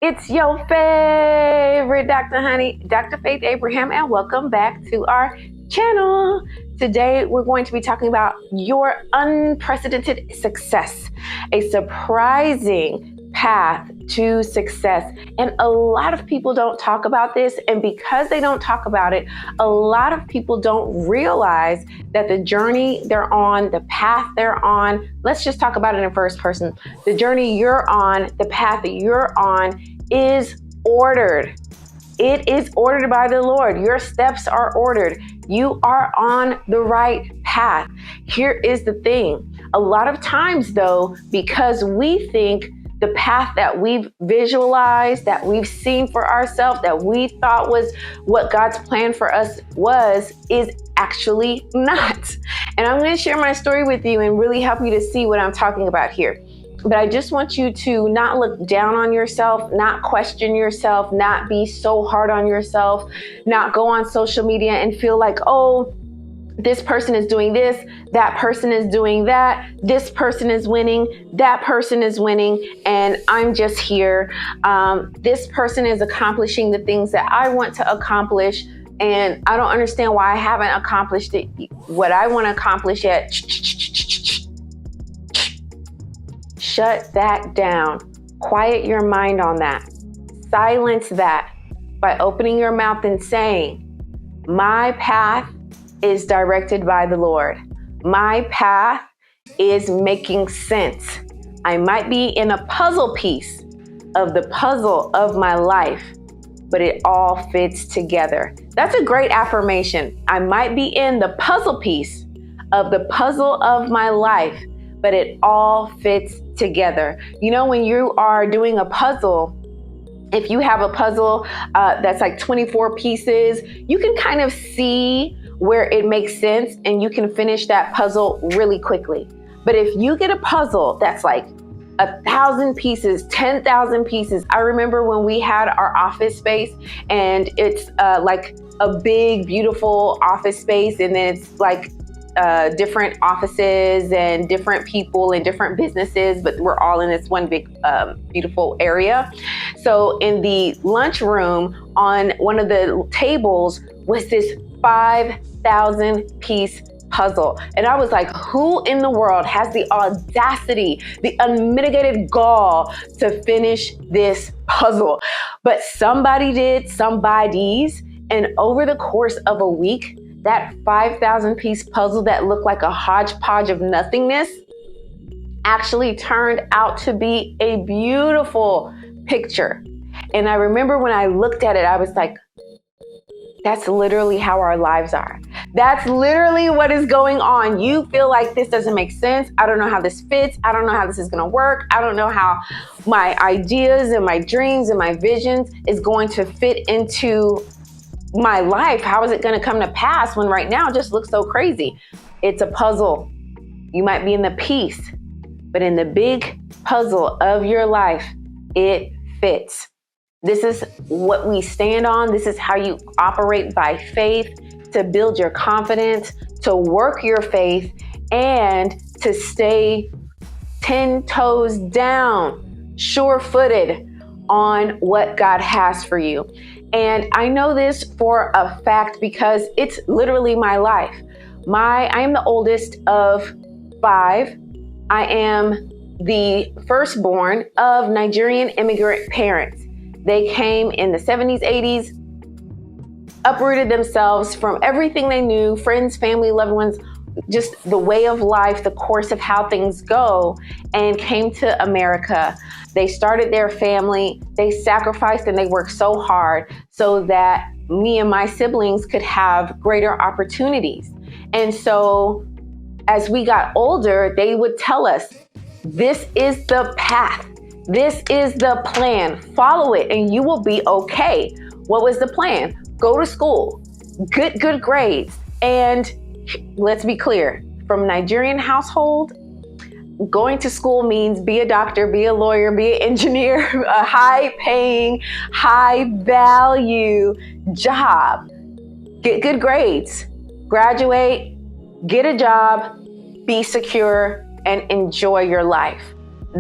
It's your favorite Dr. Honey, Dr. Faith Abraham, and welcome back to our channel. Today, we're going to be talking about your unprecedented success, a surprising path to success. And a lot of people don't talk about this. And because they don't talk about it, a lot of people don't realize that the journey they're on, the path they're on, let's just talk about it in first person. The journey you're on, the path that you're on is ordered. It is ordered by the Lord. Your steps are ordered. You are on the right path. Here is the thing. A lot of times though, because we think the path that we've visualized, that we've seen for ourselves, that we thought was what God's plan for us is actually not. And I'm going to share my story with you and really help you to see what I'm talking about here. But I just want you to not look down on yourself, not question yourself, not be so hard on yourself, not go on social media and feel like, oh, this person is doing this, that person is doing that, this person is winning, that person is winning, and I'm just here. This person is accomplishing the things that I want to accomplish, and I don't understand why I haven't accomplished it, what I want to accomplish yet. Shut that down. Quiet your mind on that. Silence that by opening your mouth and saying, my path is directed by the Lord. My path is making sense. I might be in a puzzle piece of the puzzle of my life, but it all fits together. That's a great affirmation. I might be in the puzzle piece of the puzzle of my life, but it all fits together. You know, when you are doing a puzzle, if you have a puzzle that's like 24 pieces, you can kind of see where it makes sense and you can finish that puzzle really quickly. But if you get a puzzle that's like 1,000 pieces, 10,000 pieces. I remember when we had our office space and it's like a big, beautiful office space, and then it's like different offices and different people and different businesses, but we're all in this one big, beautiful area. So in the lunchroom on one of the tables was this 5,000 piece puzzle. And I was like, who in the world has the audacity, the unmitigated gall to finish this puzzle? But somebody did, somebody's, and over the course of a week, that 5,000 piece puzzle that looked like a hodgepodge of nothingness actually turned out to be a beautiful picture. And I remember when I looked at it, I was like, that's literally how our lives are. That's literally what is going on. You feel like this doesn't make sense. I don't know how this fits. I don't know how this is going to work. I don't know how my ideas and my dreams and my visions is going to fit into my life. How is it going to come to pass when right now it just looks so crazy? It's a puzzle. You might be in the piece, but in the big puzzle of your life, it fits. This is what we stand on. This is how you operate by faith, to build your confidence, to work your faith, and to stay 10 toes down, sure-footed on what God has for you. And I know this for a fact because it's literally my life. I am the oldest of 5. I am the firstborn of Nigerian immigrant parents. They came in the 70s, 80s, uprooted themselves from everything they knew, friends, family, loved ones, just the way of life, the course of how things go, and came to America. They started their family, they sacrificed, and they worked so hard so that me and my siblings could have greater opportunities. And so as we got older, they would tell us, this is the path. This is the plan. Follow it and you will be okay. What was the plan? Go to school, get good grades. And let's be clear, from a Nigerian household, going to school means be a doctor, be a lawyer, be an engineer, a high paying, high value job. Get good grades, graduate, get a job, be secure, and enjoy your life.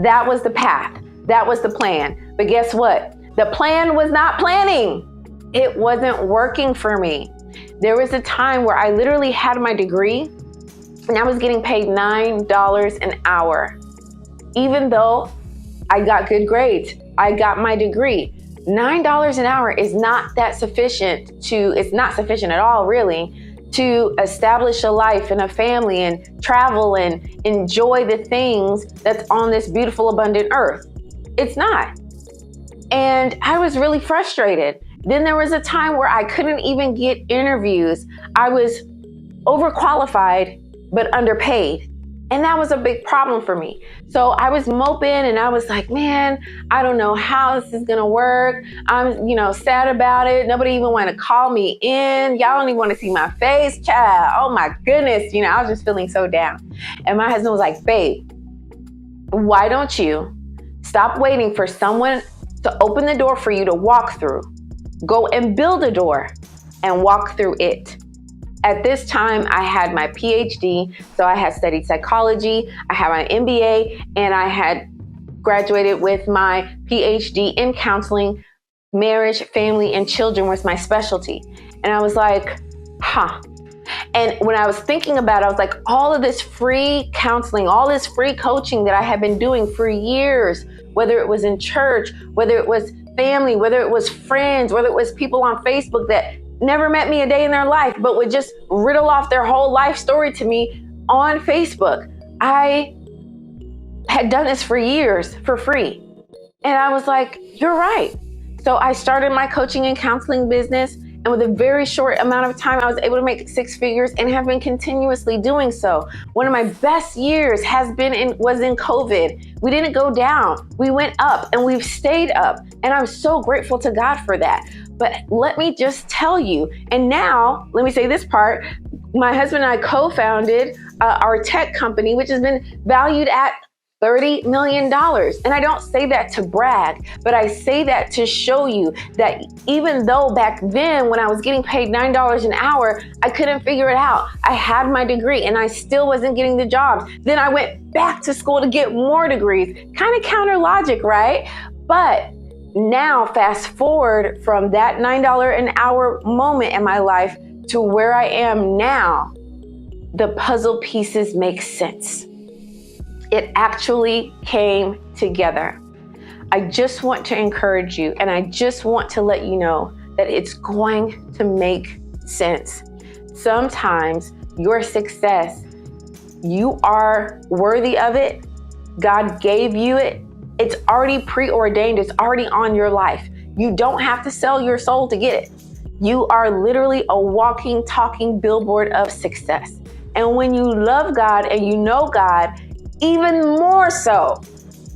That was the path. That was the plan. But guess what? The plan was not planning. It wasn't working for me. There was a time where I literally had my degree and I was getting paid $9 an hour. Even though I got good grades, I got my degree. $9 an hour is not that sufficient it's not sufficient at all, really, to establish a life and a family and travel and enjoy the things that's on this beautiful, abundant earth. It's not. And I was really frustrated. Then there was a time where I couldn't even get interviews. I was overqualified, but underpaid. And that was a big problem for me. So I was moping and I was like, man, I don't know how this is gonna work. I'm, sad about it. Nobody even want to call me in. Y'all don't even want to see my face, child. Oh my goodness. I was just feeling so down. And my husband was like, babe, why don't you stop waiting for someone to open the door for you to walk through? Go and build a door and walk through it. At this time, I had my PhD, so I had studied psychology, I had my MBA, and I had graduated with my PhD in counseling. Marriage, family, and children was my specialty. And I was like, And when I was thinking about it, I was like, all of this free counseling, all this free coaching that I had been doing for years, whether it was in church, whether it was family, whether it was friends, whether it was people on Facebook that never met me a day in their life, but would just riddle off their whole life story to me on Facebook. I had done this for years for free. And I was like, you're right. So I started my coaching and counseling business. And with a very short amount of time, I was able to make 6 figures and have been continuously doing so. One of my best years was in COVID. We didn't go down. We went up and we've stayed up. And I'm so grateful to God for that. But let me just tell you, and now let me say this part, my husband and I co-founded our tech company, which has been valued at $30 million. And I don't say that to brag, but I say that to show you that even though back then when I was getting paid $9 an hour, I couldn't figure it out. I had my degree and I still wasn't getting the jobs. Then I went back to school to get more degrees. Kind of counter logic, right? But now fast forward from that $9 an hour moment in my life to where I am now, the puzzle pieces make sense. It actually came together. I just want to encourage you, and I just want to let you know that it's going to make sense. Sometimes your success, you are worthy of it. God gave you it. It's already preordained. It's already on your life. You don't have to sell your soul to get it. You are literally a walking, talking billboard of success. And when you love God and you know God, even more so,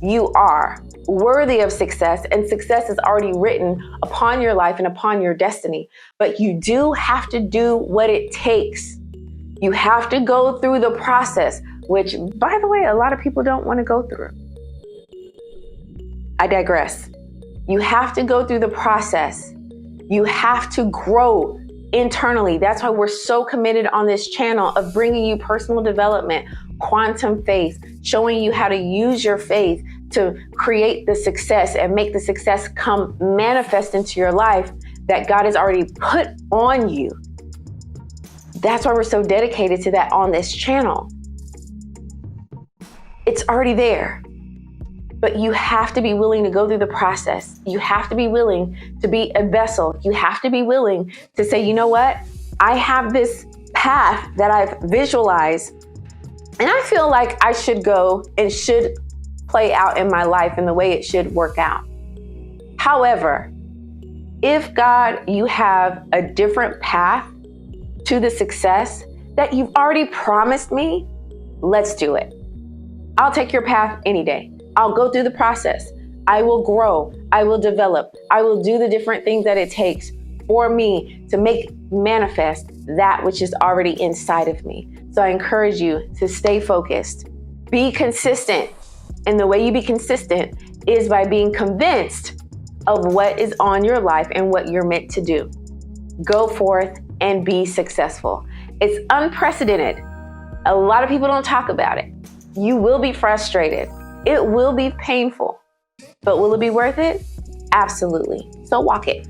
you are worthy of success, and success is already written upon your life and upon your destiny. But you do have to do what it takes. You have to go through the process, which, by the way, a lot of people don't want to go through. I digress. You have to go through the process. You have to grow internally. That's why we're so committed on this channel of bringing you personal development, quantum faith, showing you how to use your faith to create the success and make the success come manifest into your life that God has already put on you. That's why we're so dedicated to that on this channel. It's already there, but you have to be willing to go through the process. You have to be willing to be a vessel. You have to be willing to say, you know what? I have this path that I've visualized, and I feel like I should go and should play out in my life in the way it should work out. However, if God, you have a different path to the success that you've already promised me, let's do it. I'll take your path any day. I'll go through the process. I will grow. I will develop. I will do the different things that it takes for me to make manifest that which is already inside of me. So I encourage you to stay focused, be consistent. And the way you be consistent is by being convinced of what is on your life and what you're meant to do. Go forth and be successful. It's unprecedented. A lot of people don't talk about it. You will be frustrated. It will be painful, but will it be worth it? Absolutely. So walk it.